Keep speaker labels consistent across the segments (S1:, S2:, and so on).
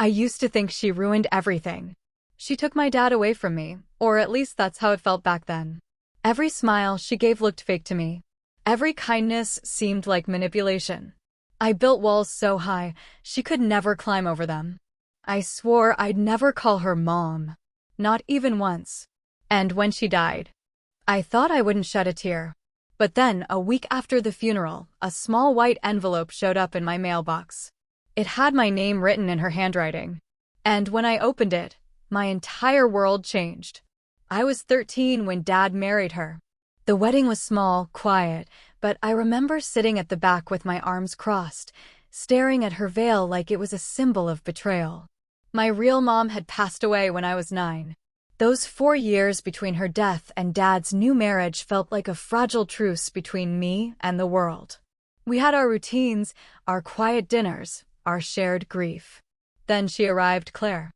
S1: I used to think she ruined everything. She took my dad away from me, or at least that's how it felt back then. Every smile she gave looked fake to me. Every kindness seemed like manipulation. I built walls so high, she could never climb over them. I swore I'd never call her mom. Not even once. And when she died, I thought I wouldn't shed a tear. But then, a week after the funeral, a small white envelope showed up in my mailbox. It had my name written in her handwriting. And when I opened it, my entire world changed. I was 13 when Dad married her. The wedding was small, quiet, but I remember sitting at the back with my arms crossed, staring at her veil like it was a symbol of betrayal. My real mom had passed away when I was 9. Those 4 years between her death and Dad's new marriage felt like a fragile truce between me and the world. We had our routines, our quiet dinners, our shared grief. Then she arrived, Claire.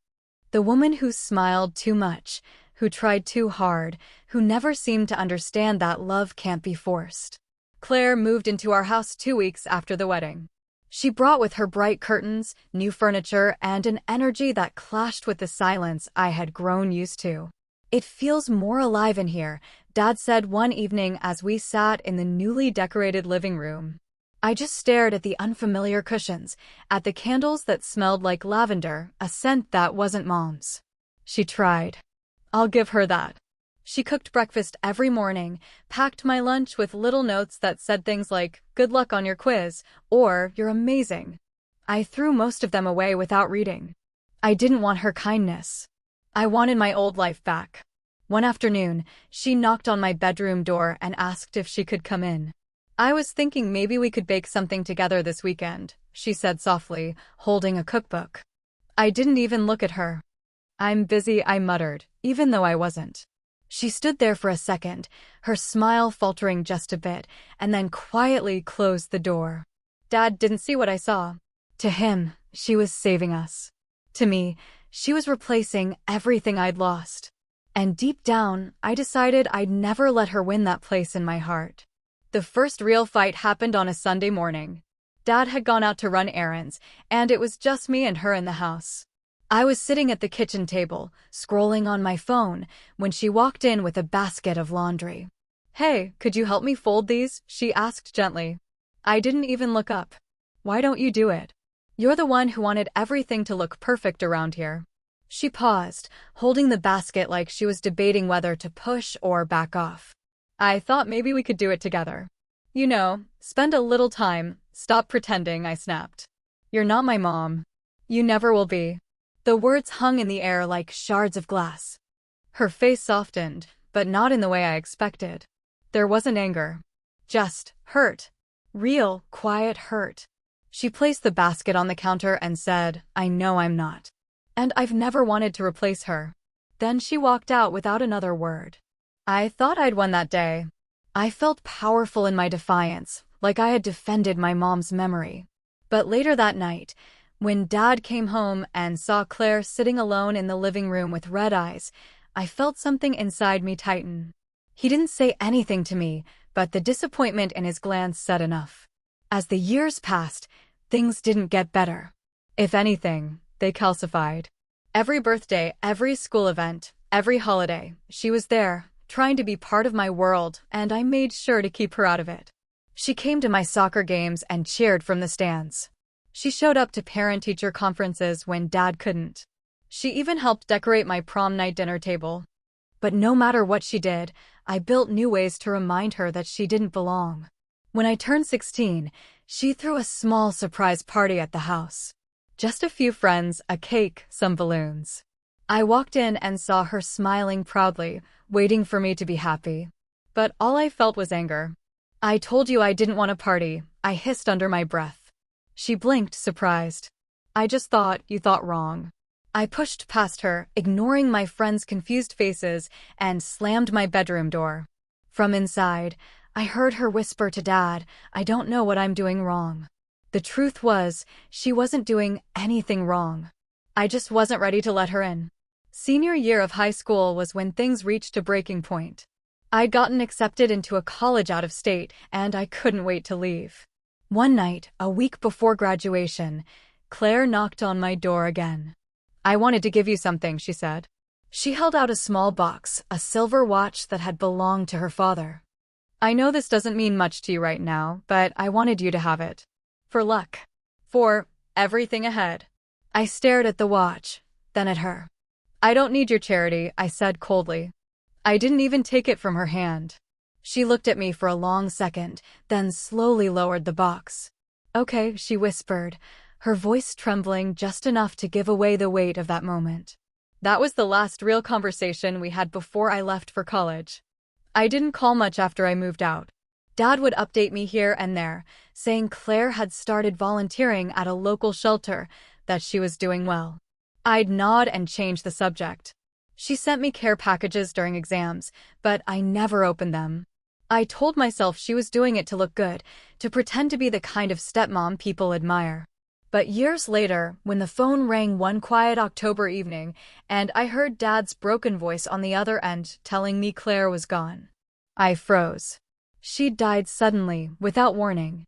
S1: The woman who smiled too much, who tried too hard, who never seemed to understand that love can't be forced. Claire moved into our house 2 weeks after the wedding. She brought with her bright curtains, new furniture, and an energy that clashed with the silence I had grown used to. "It feels more alive in here," Dad said one evening as we sat in the newly decorated living room. I just stared at the unfamiliar cushions, at the candles that smelled like lavender, a scent that wasn't Mom's. She tried. I'll give her that. She cooked breakfast every morning, packed my lunch with little notes that said things like, "Good luck on your quiz," or "You're amazing." I threw most of them away without reading. I didn't want her kindness. I wanted my old life back. One afternoon, she knocked on my bedroom door and asked if she could come in. "I was thinking maybe we could bake something together this weekend," she said softly, holding a cookbook. I didn't even look at her. "I'm busy," I muttered, even though I wasn't. She stood there for a second, her smile faltering just a bit, and then quietly closed the door. Dad didn't see what I saw. To him, she was saving us. To me, she was replacing everything I'd lost. And deep down, I decided I'd never let her win that place in my heart. The first real fight happened on a Sunday morning. Dad had gone out to run errands, and it was just me and her in the house. I was sitting at the kitchen table, scrolling on my phone, when she walked in with a basket of laundry. "Hey, could you help me fold these?" she asked gently. I didn't even look up. "Why don't you do it? You're the one who wanted everything to look perfect around here." She paused, holding the basket like she was debating whether to push or back off. "I thought maybe we could do it together. You know, spend a little time, stop pretending," I snapped. "You're not my mom. You never will be." The words hung in the air like shards of glass. Her face softened, but not in the way I expected. There wasn't anger. Just hurt. Real, quiet hurt. She placed the basket on the counter and said, "I know I'm not. And I've never wanted to replace her." Then she walked out without another word. I thought I'd won that day. I felt powerful in my defiance, like I had defended my mom's memory. But later that night, when Dad came home and saw Claire sitting alone in the living room with red eyes, I felt something inside me tighten. He didn't say anything to me, but the disappointment in his glance said enough. As the years passed, things didn't get better. If anything, they calcified. Every birthday, every school event, every holiday, she was there, trying to be part of my world, and I made sure to keep her out of it. She came to my soccer games and cheered from the stands. She showed up to parent-teacher conferences when Dad couldn't. She even helped decorate my prom night dinner table. But no matter what she did, I built new ways to remind her that she didn't belong. When I turned 16, she threw a small surprise party at the house. Just a few friends, a cake, some balloons. I walked in and saw her smiling proudly, waiting for me to be happy. But all I felt was anger. "I told you I didn't want a party," I hissed under my breath. She blinked, surprised. "I just thought you thought wrong." I pushed past her, ignoring my friends' confused faces, and slammed my bedroom door. From inside, I heard her whisper to Dad, "I don't know what I'm doing wrong." The truth was, she wasn't doing anything wrong. I just wasn't ready to let her in. Senior year of high school was when things reached a breaking point. I'd gotten accepted into a college out of state, and I couldn't wait to leave. One night, a week before graduation, Claire knocked on my door again. "I wanted to give you something," she said. She held out a small box, a silver watch that had belonged to her father. "I know this doesn't mean much to you right now, but I wanted you to have it. For luck. For everything ahead." I stared at the watch, then at her. "I don't need your charity," I said coldly. I didn't even take it from her hand. She looked at me for a long second, then slowly lowered the box. "Okay," she whispered, her voice trembling just enough to give away the weight of that moment. That was the last real conversation we had before I left for college. I didn't call much after I moved out. Dad would update me here and there, saying Claire had started volunteering at a local shelter, that she was doing well. I'd nod and change the subject. She sent me care packages during exams, but I never opened them. I told myself she was doing it to look good, to pretend to be the kind of stepmom people admire. But years later, when the phone rang one quiet October evening, and I heard Dad's broken voice on the other end telling me Claire was gone, I froze. She'd died suddenly, without warning.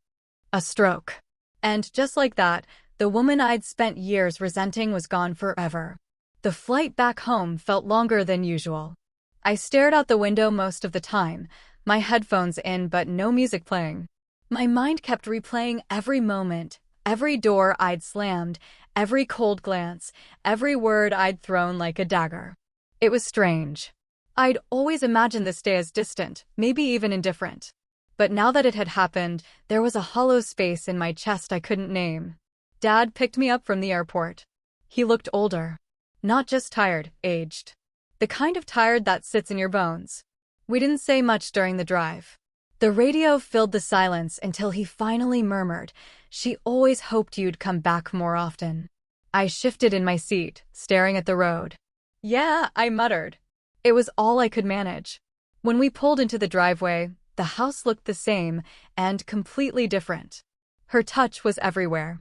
S1: A stroke. And just like that, the woman I'd spent years resenting was gone forever. The flight back home felt longer than usual. I stared out the window most of the time, my headphones in but no music playing. My mind kept replaying every moment, every door I'd slammed, every cold glance, every word I'd thrown like a dagger. It was strange. I'd always imagined this day as distant, maybe even indifferent. But now that it had happened, there was a hollow space in my chest I couldn't name. Dad picked me up from the airport. He looked older. Not just tired, aged. The kind of tired that sits in your bones. We didn't say much during the drive. The radio filled the silence until he finally murmured, "She always hoped you'd come back more often." I shifted in my seat, staring at the road. "Yeah," I muttered. It was all I could manage. When we pulled into the driveway, the house looked the same and completely different. Her touch was everywhere.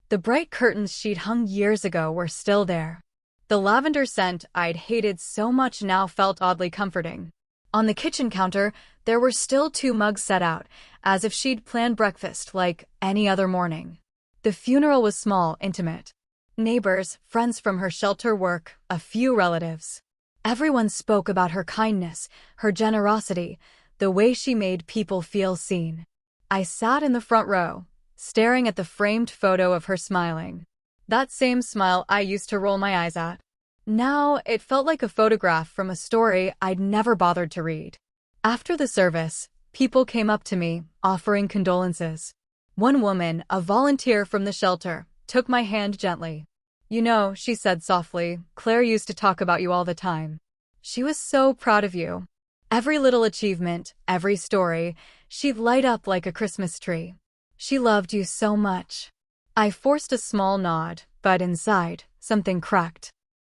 S1: The bright curtains she'd hung years ago were still there. The lavender scent I'd hated so much now felt oddly comforting. On the kitchen counter, there were still 2 mugs set out, as if she'd planned breakfast like any other morning. The funeral was small, intimate. Neighbors, friends from her shelter work, a few relatives. Everyone spoke about her kindness, her generosity, the way she made people feel seen. I sat in the front row, staring at the framed photo of her smiling. That same smile I used to roll my eyes at. Now, it felt like a photograph from a story I'd never bothered to read. After the service, people came up to me, offering condolences. One woman, a volunteer from the shelter, took my hand gently. "You know," she said softly, "Claire used to talk about you all the time. She was so proud of you. Every little achievement, every story, she'd light up like a Christmas tree. She loved you so much." I forced a small nod, but inside, something cracked.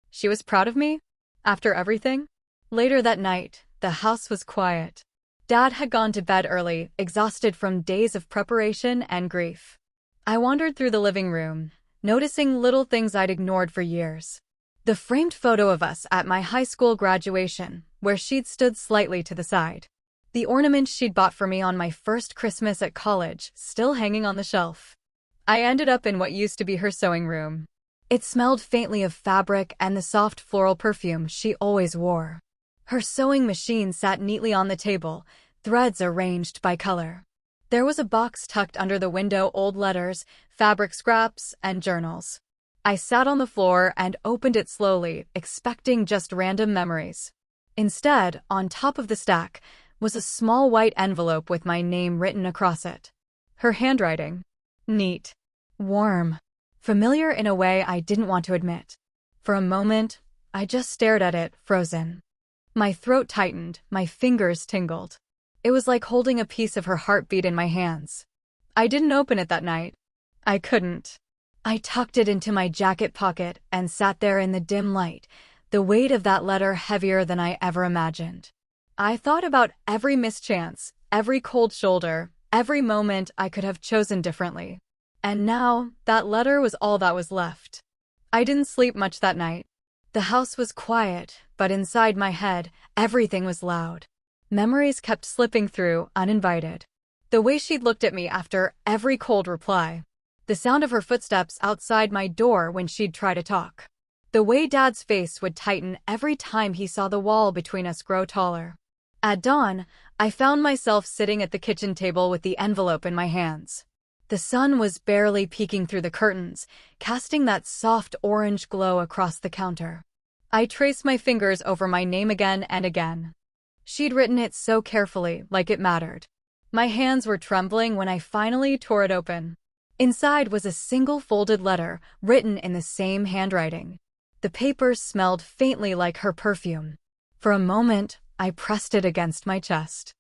S1: She was proud of me? After everything? Later that night, the house was quiet. Dad had gone to bed early, exhausted from days of preparation and grief. I wandered through the living room, noticing little things I'd ignored for years. The framed photo of us at my high school graduation, where she'd stood slightly to the side. The ornament she'd bought for me on my first Christmas at college, still hanging on the shelf. I ended up in what used to be her sewing room. It smelled faintly of fabric and the soft floral perfume she always wore. Her sewing machine sat neatly on the table, threads arranged by color. There was a box tucked under the window, old letters, fabric scraps, and journals. I sat on the floor and opened it slowly, expecting just random memories. Instead, on top of the stack, was a small white envelope with my name written across it. Her handwriting. Neat. Warm. Familiar in a way I didn't want to admit. For a moment, I just stared at it, frozen. My throat tightened, my fingers tingled. It was like holding a piece of her heartbeat in my hands. I didn't open it that night. I couldn't. I tucked it into my jacket pocket and sat there in the dim light, the weight of that letter heavier than I ever imagined. I thought about every mischance, every cold shoulder, every moment I could have chosen differently. And now, that letter was all that was left. I didn't sleep much that night. The house was quiet, but inside my head, everything was loud. Memories kept slipping through, uninvited. The way she'd looked at me after every cold reply. The sound of her footsteps outside my door when she'd try to talk. The way Dad's face would tighten every time he saw the wall between us grow taller. At dawn, I found myself sitting at the kitchen table with the envelope in my hands. The sun was barely peeking through the curtains, casting that soft orange glow across the counter. I traced my fingers over my name again and again. She'd written it so carefully, like it mattered. My hands were trembling when I finally tore it open. Inside was a single folded letter, written in the same handwriting. The paper smelled faintly like her perfume. For a moment, I pressed it against my chest.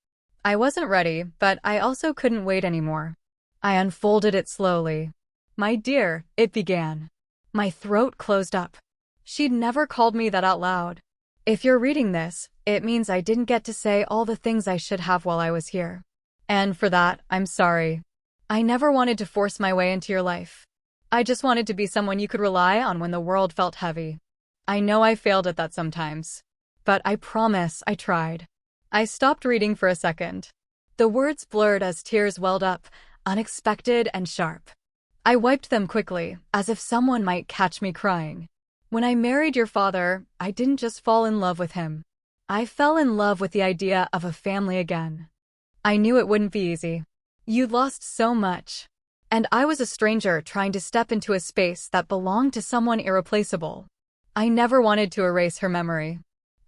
S1: I wasn't ready, but I also couldn't wait anymore. I unfolded it slowly. "My dear," it began. My throat closed up. She'd never called me that out loud. "If you're reading this, it means I didn't get to say all the things I should have while I was here. And for that, I'm sorry. I never wanted to force my way into your life. I just wanted to be someone you could rely on when the world felt heavy. I know I failed at that sometimes. But I promise I tried." I stopped reading for a second. The words blurred as tears welled up, unexpected and sharp. I wiped them quickly, as if someone might catch me crying. "When I married your father, I didn't just fall in love with him. I fell in love with the idea of a family again. I knew it wouldn't be easy. You'd lost so much. And I was a stranger trying to step into a space that belonged to someone irreplaceable. I never wanted to erase her memory.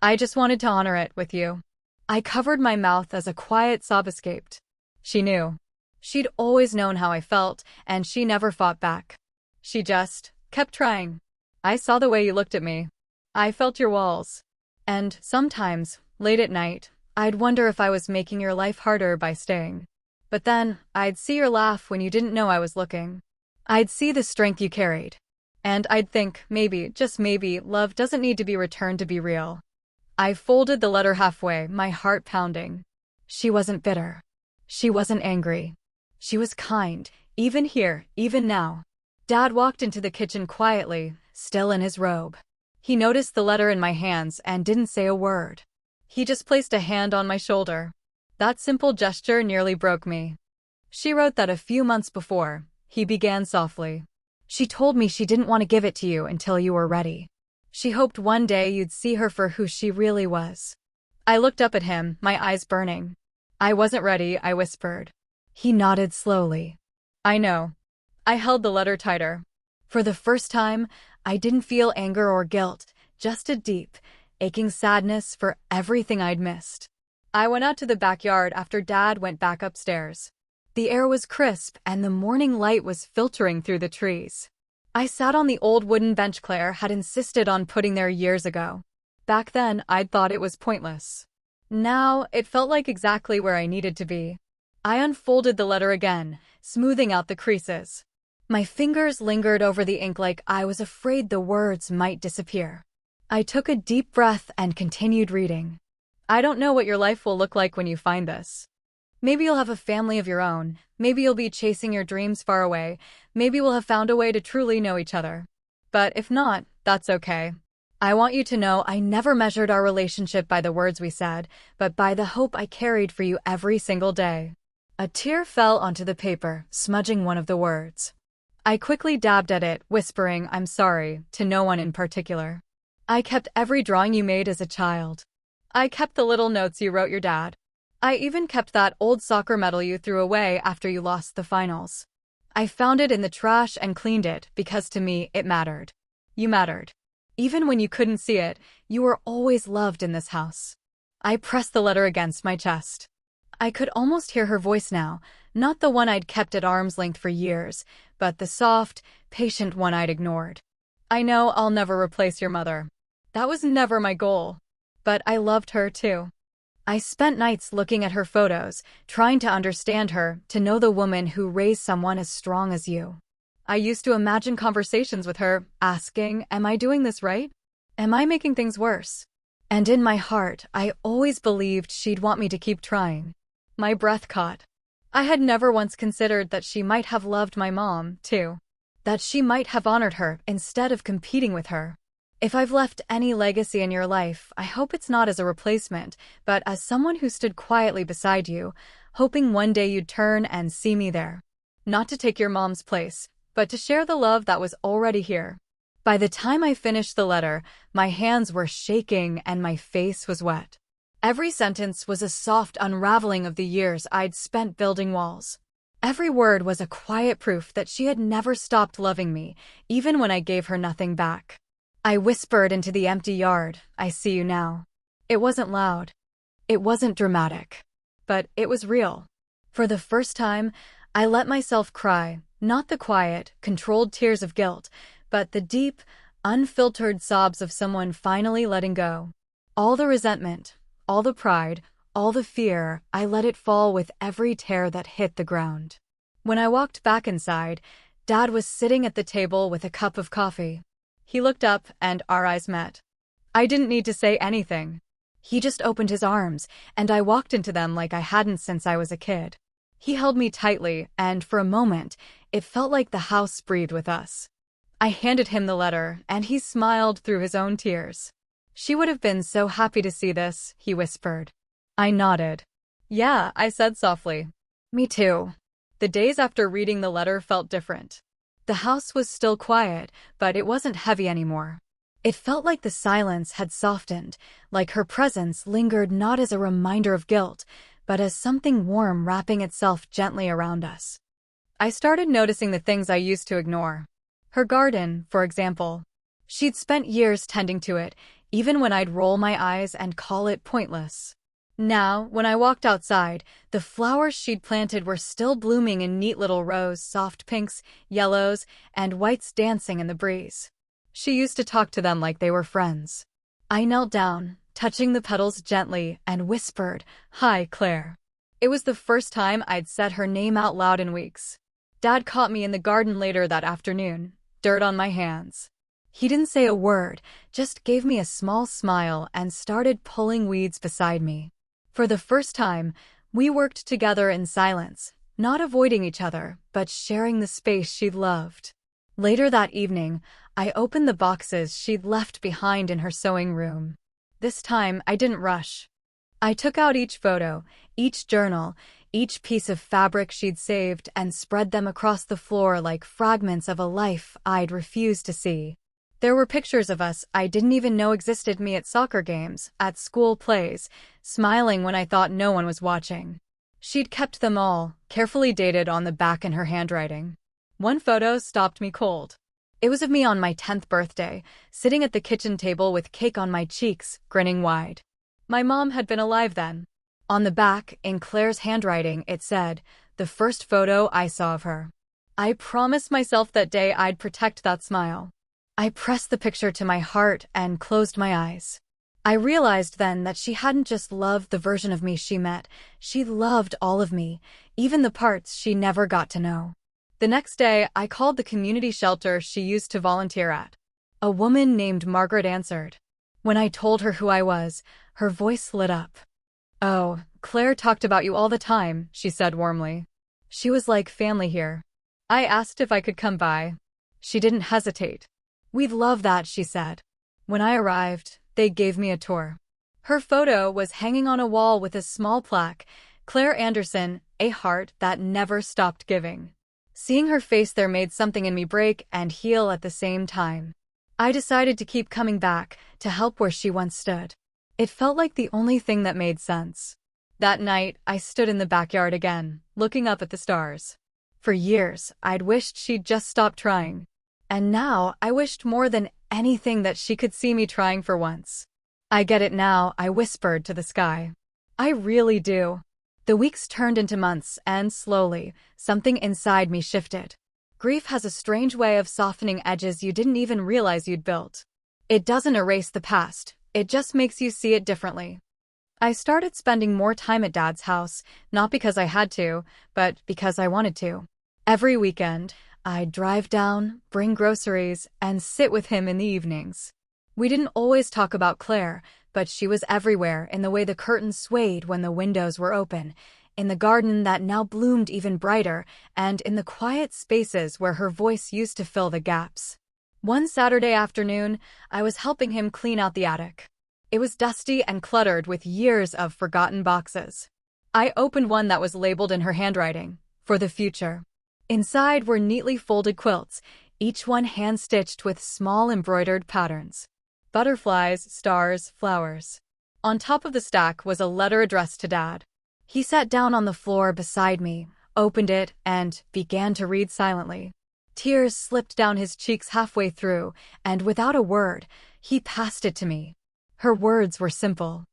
S1: I just wanted to honor it with you." I covered my mouth as a quiet sob escaped. She knew. She'd always known how I felt, and she never fought back. She just kept trying. "I saw the way you looked at me. I felt your walls. And sometimes, late at night, I'd wonder if I was making your life harder by staying. But then, I'd see your laugh when you didn't know I was looking. I'd see the strength you carried. And I'd think, maybe, just maybe, love doesn't need to be returned to be real." I folded the letter halfway, my heart pounding. She wasn't bitter. She wasn't angry. She was kind, even here, even now. Dad walked into the kitchen quietly, still in his robe. He noticed the letter in my hands and didn't say a word. He just placed a hand on my shoulder. That simple gesture nearly broke me. "She wrote that a few months before," he began softly. "She told me she didn't want to give it to you until you were ready. She hoped one day you'd see her for who she really was." I looked up at him, my eyes burning. "I wasn't ready," I whispered. He nodded slowly. "I know." I held the letter tighter. For the first time, I didn't feel anger or guilt, just a deep, aching sadness for everything I'd missed. I went out to the backyard after Dad went back upstairs. The air was crisp and the morning light was filtering through the trees. I sat on the old wooden bench Claire had insisted on putting there years ago. Back then, I'd thought it was pointless. Now, it felt like exactly where I needed to be. I unfolded the letter again, smoothing out the creases. My fingers lingered over the ink like I was afraid the words might disappear. I took a deep breath and continued reading. "I don't know what your life will look like when you find this. Maybe you'll have a family of your own, maybe you'll be chasing your dreams far away, maybe we'll have found a way to truly know each other. But if not, that's okay. I want you to know I never measured our relationship by the words we said, but by the hope I carried for you every single day." A tear fell onto the paper, smudging one of the words. I quickly dabbed at it, whispering, "I'm sorry," to no one in particular. "I kept every drawing you made as a child. I kept the little notes you wrote your dad. I even kept that old soccer medal you threw away after you lost the finals. I found it in the trash and cleaned it because to me it mattered. You mattered. Even when you couldn't see it, you were always loved in this house." I pressed the letter against my chest. I could almost hear her voice now, not the one I'd kept at arm's length for years, but the soft, patient one I'd ignored. "I know I'll never replace your mother. That was never my goal. But I loved her too. I spent nights looking at her photos, trying to understand her, to know the woman who raised someone as strong as you. I used to imagine conversations with her, asking, am I doing this right? Am I making things worse? And in my heart, I always believed she'd want me to keep trying. My breath caught. I had never once considered that she might have loved my mom, too. That she might have honored her instead of competing with her. If I've left any legacy in your life, I hope it's not as a replacement, but as someone who stood quietly beside you, hoping one day you'd turn and see me there. Not to take your mom's place, but to share the love that was already here. By the time I finished the letter, my hands were shaking and my face was wet. Every sentence was a soft unraveling of the years I'd spent building walls. Every word was a quiet proof that she had never stopped loving me, even when I gave her nothing back. I whispered into the empty yard, "I see you now." It wasn't loud. It wasn't dramatic. But it was real. For the first time, I let myself cry, not the quiet, controlled tears of guilt, but the deep, unfiltered sobs of someone finally letting go. All the resentment, all the pride, all the fear, I let it fall with every tear that hit the ground. When I walked back inside, Dad was sitting at the table with a cup of coffee. He looked up and our eyes met. I didn't need to say anything. He just opened his arms, and I walked into them like I hadn't since I was a kid. He held me tightly, and for a moment, it felt like the house breathed with us. I handed him the letter, and he smiled through his own tears. "She would have been so happy to see this," he whispered. I nodded. "Yeah," I said softly. "Me too." The days after reading the letter felt different. The house was still quiet, but it wasn't heavy anymore. It felt like the silence had softened, like her presence lingered not as a reminder of guilt, but as something warm wrapping itself gently around us. I started noticing the things I used to ignore. Her garden, for example. She'd spent years tending to it, even when I'd roll my eyes and call it pointless. Now, when I walked outside, the flowers she'd planted were still blooming in neat little rows, soft pinks, yellows, and whites dancing in the breeze. She used to talk to them like they were friends. I knelt down, touching the petals gently, and whispered, "Hi, Claire." It was the first time I'd said her name out loud in weeks. Dad caught me in the garden later that afternoon, dirt on my hands. He didn't say a word, just gave me a small smile and started pulling weeds beside me. For the first time, we worked together in silence, not avoiding each other, but sharing the space she'd loved. Later that evening, I opened the boxes she'd left behind in her sewing room. This time, I didn't rush. I took out each photo, each journal, each piece of fabric she'd saved and spread them across the floor like fragments of a life I'd refused to see. There were pictures of us I didn't even know existed, me at soccer games, at school plays, smiling when I thought no one was watching. She'd kept them all, carefully dated on the back in her handwriting. One photo stopped me cold. It was of me on my 10th birthday, sitting at the kitchen table with cake on my cheeks, grinning wide. My mom had been alive then. On the back, in Claire's handwriting, it said, "The first photo I saw of her." I promised myself that day I'd protect that smile. I pressed the picture to my heart and closed my eyes. I realized then that she hadn't just loved the version of me she met, she loved all of me, even the parts she never got to know. The next day, I called the community shelter she used to volunteer at. A woman named Margaret answered. When I told her who I was, her voice lit up. "Oh, Claire talked about you all the time," she said warmly. "She was like family here." I asked if I could come by. She didn't hesitate. "We'd love that," she said. When I arrived, they gave me a tour. Her photo was hanging on a wall with a small plaque, "Claire Anderson, a heart that never stopped giving." Seeing her face there made something in me break and heal at the same time. I decided to keep coming back, to help where she once stood. It felt like the only thing that made sense. That night, I stood in the backyard again, looking up at the stars. For years, I'd wished she'd just stop trying. And now, I wished more than anything that she could see me trying for once. "I get it now," I whispered to the sky. "I really do." The weeks turned into months, and slowly, something inside me shifted. Grief has a strange way of softening edges you didn't even realize you'd built. It doesn't erase the past, it just makes you see it differently. I started spending more time at Dad's house, not because I had to, but because I wanted to. Every weekend, I'd drive down, bring groceries, and sit with him in the evenings. We didn't always talk about Claire, but she was everywhere in the way the curtains swayed when the windows were open, in the garden that now bloomed even brighter, and in the quiet spaces where her voice used to fill the gaps. One Saturday afternoon, I was helping him clean out the attic. It was dusty and cluttered with years of forgotten boxes. I opened one that was labeled in her handwriting, "For the future." Inside were neatly folded quilts, each one hand-stitched with small embroidered patterns. Butterflies, stars, flowers. On top of the stack was a letter addressed to Dad. He sat down on the floor beside me, opened it, and began to read silently. Tears slipped down his cheeks halfway through, and without a word, he passed it to me. Her words were simple.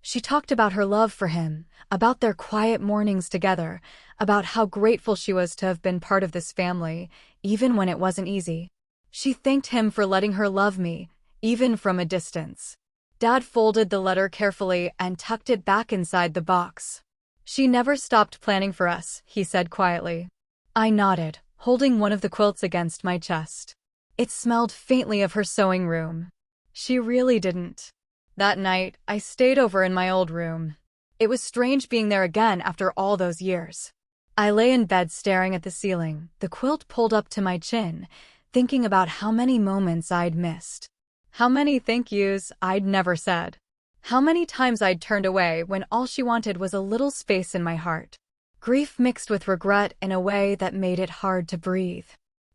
S1: She talked about her love for him, about their quiet mornings together, about how grateful she was to have been part of this family, even when it wasn't easy. She thanked him for letting her love me, even from a distance. Dad folded the letter carefully and tucked it back inside the box. "She never stopped planning for us," he said quietly. I nodded, holding one of the quilts against my chest. It smelled faintly of her sewing room. She really didn't. That night, I stayed over in my old room. It was strange being there again after all those years. I lay in bed staring at the ceiling, the quilt pulled up to my chin, thinking about how many moments I'd missed. How many thank yous I'd never said. How many times I'd turned away when all she wanted was a little space in my heart. Grief mixed with regret in a way that made it hard to breathe.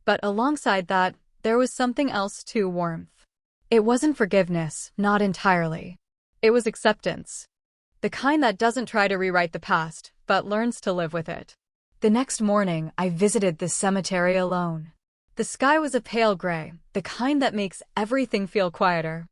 S1: But alongside that, there was something else too: warmth. It wasn't forgiveness, not entirely. It was acceptance. The kind that doesn't try to rewrite the past, but learns to live with it. The next morning, I visited the cemetery alone. The sky was a pale gray, the kind that makes everything feel quieter.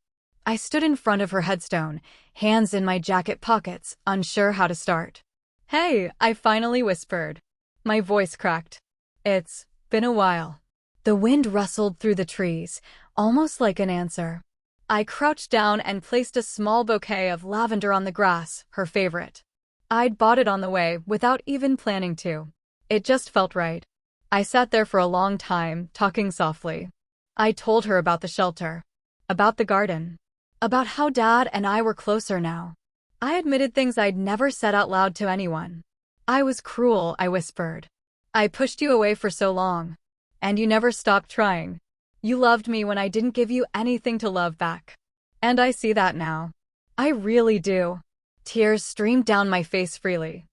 S1: I stood in front of her headstone, hands in my jacket pockets, unsure how to start. "Hey," I finally whispered. My voice cracked. "It's been a while." The wind rustled through the trees, almost like an answer. I crouched down and placed a small bouquet of lavender on the grass, her favorite. I'd bought it on the way without even planning to. It just felt right. I sat there for a long time, talking softly. I told her about the shelter, about the garden, about how Dad and I were closer now. I admitted things I'd never said out loud to anyone. "I was cruel," I whispered. "I pushed you away for so long. And you never stopped trying. You loved me when I didn't give you anything to love back. And I see that now. I really do." Tears streamed down my face freely.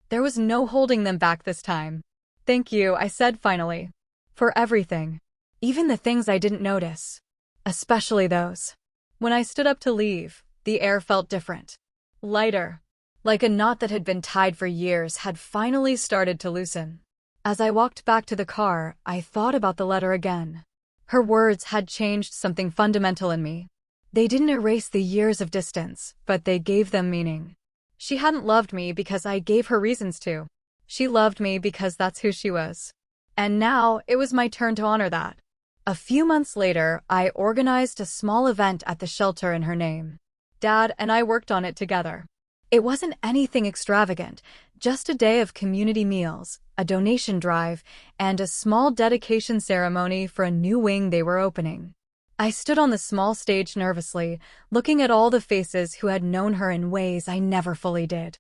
S1: There was no holding them back this time. "Thank you," I said finally. "For everything. Even the things I didn't notice. Especially those." When I stood up to leave, the air felt different. Lighter. Like a knot that had been tied for years had finally started to loosen. As I walked back to the car, I thought about the letter again. Her words had changed something fundamental in me. They didn't erase the years of distance, but they gave them meaning. She hadn't loved me because I gave her reasons to. She loved me because that's who she was. And now, it was my turn to honor that. A few months later, I organized a small event at the shelter in her name. Dad and I worked on it together. It wasn't anything extravagant, just a day of community meals, a donation drive, and a small dedication ceremony for a new wing they were opening. I stood on the small stage nervously, looking at all the faces who had known her in ways I never fully did.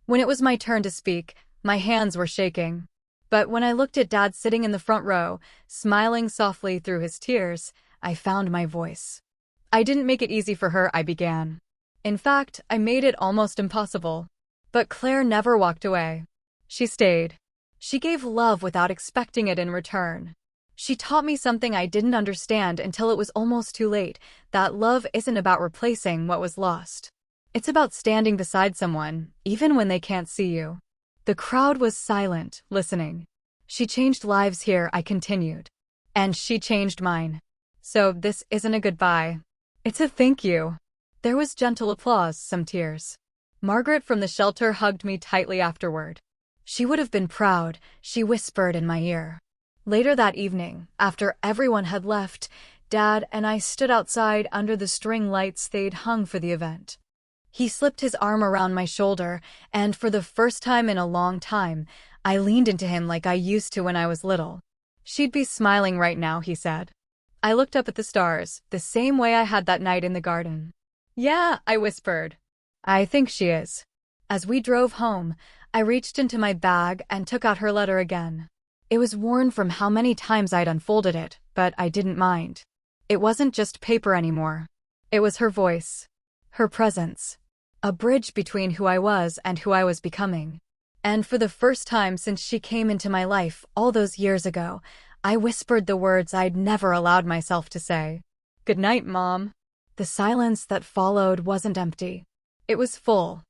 S1: When it was my turn to speak, my hands were shaking. But when I looked at Dad sitting in the front row, smiling softly through his tears, I found my voice. "I didn't make it easy for her," I began. "In fact, I made it almost impossible." But Claire never walked away. She stayed. She gave love without expecting it in return. She taught me something I didn't understand until it was almost too late, that love isn't about replacing what was lost. It's about standing beside someone, even when they can't see you. The crowd was silent, listening. "She changed lives here," I continued. "And she changed mine. So this isn't a goodbye. It's a thank you." There was gentle applause, some tears. Margaret from the shelter hugged me tightly afterward. "She would have been proud," she whispered in my ear. Later that evening, after everyone had left, Dad and I stood outside under the string lights they'd hung for the event. He slipped his arm around my shoulder, and for the first time in a long time, I leaned into him like I used to when I was little. "She'd be smiling right now," he said. I looked up at the stars, the same way I had that night in the garden. "Yeah," I whispered. "I think she is." As we drove home, I reached into my bag and took out her letter again. It was worn from how many times I'd unfolded it, but I didn't mind. It wasn't just paper anymore. It was her voice. Her presence. A bridge between who I was and who I was becoming. And for the first time since she came into my life all those years ago, I whispered the words I'd never allowed myself to say. "Good night, Mom." The silence that followed wasn't empty. It was full.